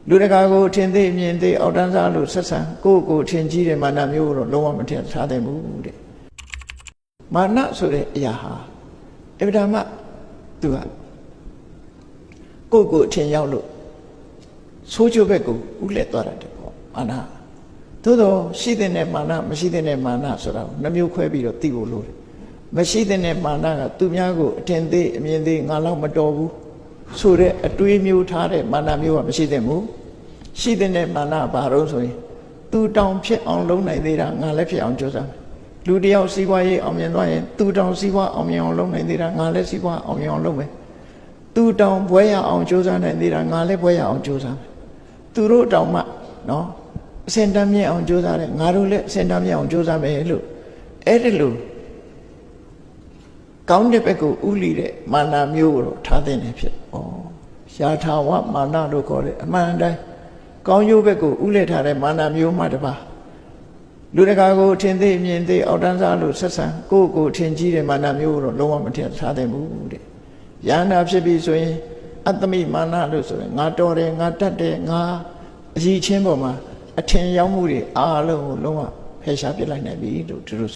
လူတကာကိုထင်သေးမြင်သေးအောက်တန်းစားလို့ဆက်ဆံကိုထင်ကြီးတဲ့မာနမျိုးကိုတော့လုံးဝမထင်ထားသင့်ဘူးတဲ့မာနဆိုတဲ့အရာဟာအဗ္ဗဓမ္မသူကကိုထင်ရောက်လို့ဆိုးကျိုးဘက်ကိုဥလက်သွားတယ်ပေါ့မာနသို့တော့ရှိတဲ့မာနမရှိတဲ့မာနဆိုတာကိုနှမျိုးခွဲပြီးတော့သိဖို့လိုတယ်မရှိတဲ့မာနကသူများကိုအထင်သေးအမြင်သေးငါလောက်မတော်ဘူးဆိုတဲ့အတွေးမျိုးထားတဲ့မာနမျိုးကမရှိသင့်ဘူးရှိတဲ့မာနဘာလို့ဆိုရင်သူတောင်ဖြစ်အောင်လုပ်နိုင်သေးတာငါလည်းဖြစ်အောင်ကြိုးစားမယ်လူတယောက်စီးပွားရေးအောင်မြင်သွားရင်သူတောင်စီးပွားအောင်မြင်အောင်လုပ်နိုင်သေးတာငါလည်းစီးပွားအောင်မြင်အောင်လုပ်မယ်သူတောင်ဘွဲရအောင်ကြိုးစားနိုင်သေးတာငါလည်းဘွဲရအောင်ကြိုးစားမယ်သူတို့တောင်မှနော်အစင်တမ်းမြင့်အောင်ကြိုးစားတယ်ငါတို့လည်းအစင်တမ်းမြင့်အောင်ကြိုးစားမယ်လို့အဲ့ဒီလိုကောင်းတဲ့ဘက်ကိုဥလီတဲ့မာနမျိုးကိုထားတဲ့နေဖြစ်ရှားထာဝမာနလို့ခေါ်တယ်အမှန်တိုင်းကောင်းကျိုးဘက်ကိုဥလက်ထားတဲ့မာနမျိုးမှတပါလူတကာကိုထင်သေးမြင်သေးအောက်တန်းစားလို့ဆက်ဆံကိုထင်ကြီးတဲ့မာနမျိုးကိုတော့လုံးဝမထင်ထားသင့်ဘူးတဲ့ယန္တာဖြစ်ပြီဆိုရင်အတ္တမိမာနလို့ဆိုရင်ငါတော်တယ်ငါတတ်တယ်ငါအကြီးချင်းပေါ်မှာအထင်ရောက်မှုတွေအားလုံးကိုလုံးဝဖယ်ရှားပစ်လိုက်နိုင်ပြီလို့သူတို့